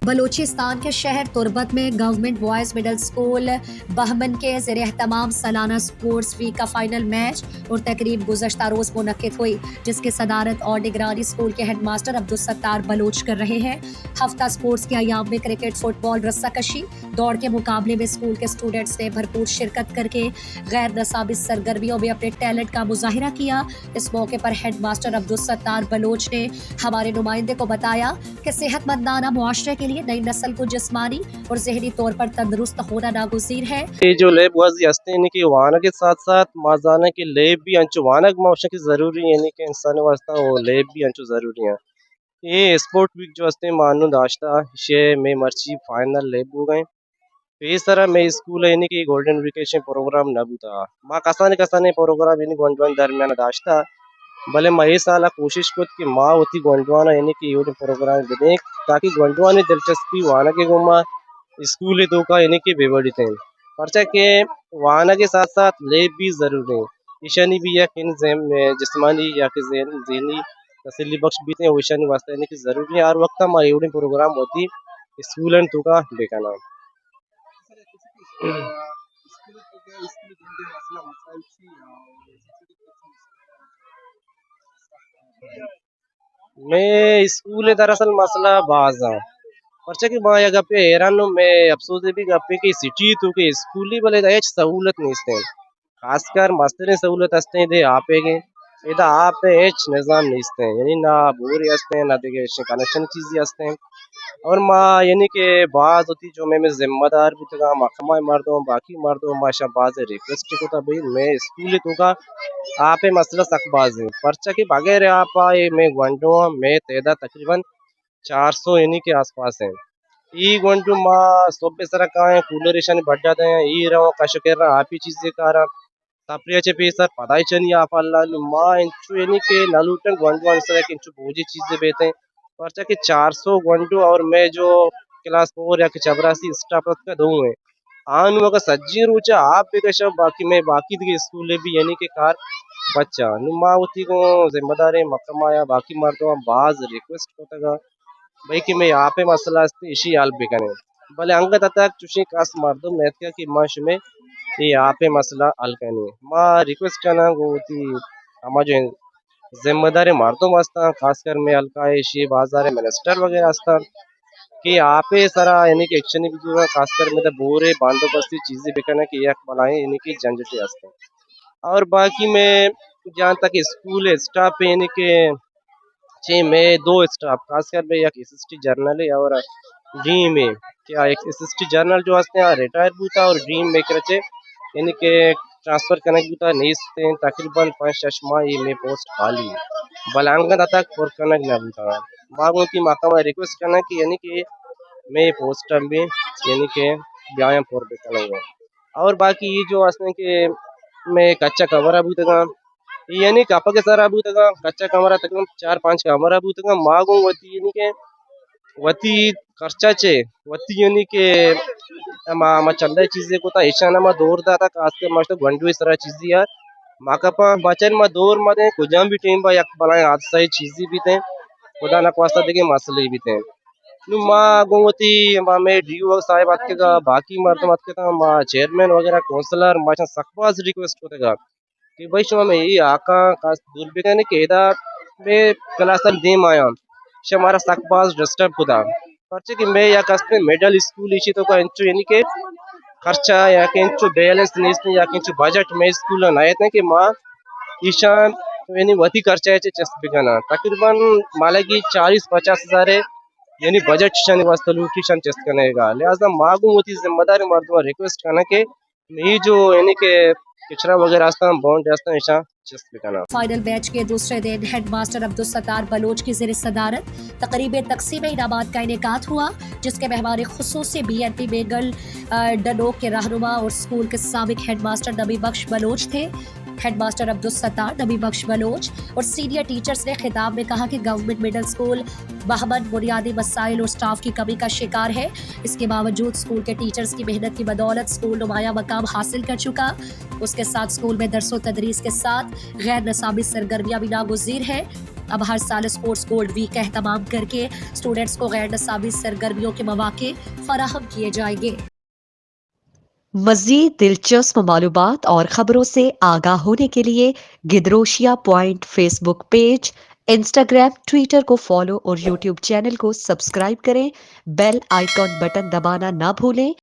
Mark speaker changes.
Speaker 1: बलूचिस्तान के शहर तुर्बत में government boys middle school Bahman के ज़ेर एहतमाम सालाना स्पोर्ट्स वीक का फाइनल मैच और तकरीब गुज़श्ता रोज़ मुनक्किद हुई, जिसकी सदारत और निगरानी स्कूल के हेड मास्टर अब्दुल सत्तार बलोच कर रहे हैं। हफ्ता स्पोर्ट्स के अयाम में क्रिकेट, फुटबॉल, रस्साकशी, दौड़ के मुकाबले में स्कूल के स्टूडेंट्स ने भरपूर शिरकत करके गैर नसाबी सरगर्मियों में अपने टैलेंट का मुजाहिरा किया। इस मौके पर हेड मास्टर अब्दुल सत्तार बलोच ने हमारे नुमाइंदे को बताया कि सेहतमंदाना मुआशरे के लिए नई नस्ल को जिस्मानी और ज़हनी तौर पर तंदुरुस्त होना नागुज़ीर है।
Speaker 2: ये जो लेब वाजी हस्ते हैं कि वाना के साथ साथ माजाना के लेब भी अंचो वाना के माशा की ज़रूरी है, यानी कि इंसान वास्ता वो लेब भी अंचो ज़रूरी है। ये स्पोर्ट वीक जो हस्ते मानू दाश्ता शे में मर्ची फाइनल लेब हो गए। इस तरह में स्कूल है यानी कि गोल्डन वेकेशन प्रोग्राम न बुता माँ कसाने कसाने प्रोग्राम यानी गोंडवान दरमियान दाश्ता भले मैं ये साला कोशिश कुत कि माँ होती गोंडवाना यानी कि यूट्यूब प्रोग्राम देख ताकि गोंडवानी दिलचस्पी वाना के गुमा स्कूल तो का यानी कि बेबड़ी थे पर्चा के वाना के साथ साथ लेब भी ज़रूरी है। ईशानी भी या किन जिस्मानी या कि जहनी तसल्ली बख्श भी थे ईशानी वास्ते यानी कि ज़रूरी है। हर वक्त हम यूट्यूब प्रोग्राम होती स्कूल तो का बेकाना मैं स्कूल दरअसल मसला बाजा पर्चा की माँ या गप्पे हैरान मैं अफसोस भी गप्पे की सिटी तो के स्कूली वाले एच सहूलत नहीं इसते खासकर मास्टर सहूलत हस्ते दे आपे के इधर आप एच निज़ाम नहीं इसते यानी ना बोरी हस्ते ना देखे कनेक्शन चीज़ें हस्ते और माँ यानी कि बाज होती जो मैं जिम्मेदार भी तगा मखमा मार दो बाकी मार दो माशा बाज रिक्वेस्ट को था भाई मैं स्कूल तो का आप मसला सकबाज है पर्चा के बगैर आप आए मैं घंटों में तैदा तकरीबन 400 यानी के आसपास है। ई घंटू माँ सोबे सरा का है कूलर ईशानी बढ़ जाते हैं ई रहो कश कर रहा आप ही चीजें कर रहा तपरिया चे सर पता ही चलिए आप अल्लाह माँ इंचु यानी के नलूटन घंटू आंसर है कि इंचु भोजी चीजें बेते हैं पर्चा के 400 घंटू और मैं जो क्लास 4 या कि चपरासी स्टाफ का दो है आन मगर सज्जी रूचा आप भी कशा बाकी मैं बाकी दी स्कूल भी यानी के कार बच्चा नुमा होती को जिम्मेदारी मकमा या बाकी मर्दों बाज रिक्वेस्ट होता भाई कि मैं यहाँ पे मसला इसी हाल बेकने भले अंगत तक चुशी कास मर्दों मैं क्या कि माश में ये यहाँ पे मसला हल करनी माँ रिक्वेस्ट करना वो होती हमारे जो जिम्मेदारी मर्दों वास्ता खासकर मैं हल्का इसी बाजार मिनिस्टर वगैरह हस्ता कि यहाँ पे सारा यानी कि एक्शन भी दूर खासकर में तो बोरे बंदोबस्ती चीजें बेकना कि एक बनाए यानी कि झंझटे हस्ते और बाकी में जहाँ तक स्कूल स्टाफ यानी कि जी मैं दो स्टाफ खासकर में एक एसएसटी जर्नल है और ड्रीम में क्या एक एसएसटी जर्नल जो हस्ते हैं रिटायर भी था और ड्रीम में करे यानी कि ट्रांसफर कनेक्ट भी था नहीं इसते तकरीबन 5-6 माह ये में पोस्ट खाली बलांगत तक फॉर कनेक्ट ना भी था बागों की माका रिक्वेस्ट करना कि यानी कि मैं पोस्ट भी यानी कि व्यायाम फॉर भी करेंगे और बाकी ये जो हस्ते कि मैं कच्चा कमरा भी था यानी कापा के सारा अबू तक कच्चा कमरा तक 4-5 कमरा अबू तक मागो वती यानी के वती खर्चा चे वती यानी के मा चंदा चीजें को ता ईशाना मा दौर दा था खास के मस्त गंडू इस तरह चीजें यार माकपा बचन मा दौर मदे कुजाम भी टीम बा यक बलाए हादसा चीजें भी थे खुदा न वास्ता देखे मसले भी थे नु मा गोवती मा में डीओ साहब बात के बाकी मर्द मत के मा चेयरमैन वगैरह काउंसलर मा सकवास रिक्वेस्ट होतेगा कि भाई शुमा में ये आका खास दूर भी कहने केदा में क्लास दे माया शे हमारा सकबाज डिस्टर्ब खुदा पर्चे कि मैं या कस्ते मिडिल स्कूल इसी तो का इंचो यानी के खर्चा या के इंचो बैलेंस नहीं या के इंचो बजट में स्कूल ना आए कि माँ ईशान यानी वती खर्चा है चेस्ट बिगना तकरीबन माला की 40-50 हजार है यानी बजट शन वास्ते लूटीशन चेस्ट करने का लिहाजा मांगू होती जिम्मेदारी मर्दों रिक्वेस्ट करना के ये जो यानी के किचरा वगैरह रास्ता बाउंड रास्ता निशा चेस्ट बिगना।
Speaker 1: फाइनल मैच के दूसरे दिन हेड मास्टर अब्दुल सत्तार बलोच की ज़ेर सदारत तकरीब तकसीम इनामात का इनेकात हुआ, जिसके मेहमान खुसूसी BNP बेगल डनोक के रहनुमा और स्कूल के साबिक हेड मास्टर नबी बख्श बलोच थे। हेड मास्टर अब्दुल सत्तार, नबी बख्श बलोच और सीनियर टीचर्स ने खिताब में कहा कि गवर्नमेंट मिडिल स्कूल बहमन बुनियादी मसाइल और स्टाफ की कमी का शिकार है। इसके बावजूद स्कूल के टीचर्स की मेहनत की बदौलत स्कूल नुमाया मकाम हासिल कर चुका। उसके साथ स्कूल में दरसो तदरीस के साथ गैर नसाबी सरगर्मियाँ भी नागुज़ीर है। अब हर साल स्पोर्ट्स गोल्ड वीक का एहतमाम करके स्टूडेंट्स को गैर निसाबी सरगर्मियों के मौके फराहम किए जाएंगे।
Speaker 3: मज़ीद दिलचस्प मालूमात और खबरों से आगाह होने के लिए Gedrosia point Facebook page, Instagram, Twitter को फॉलो और यूट्यूब चैनल को सब्सक्राइब करें। बेल आइकॉन बटन दबाना ना भूलें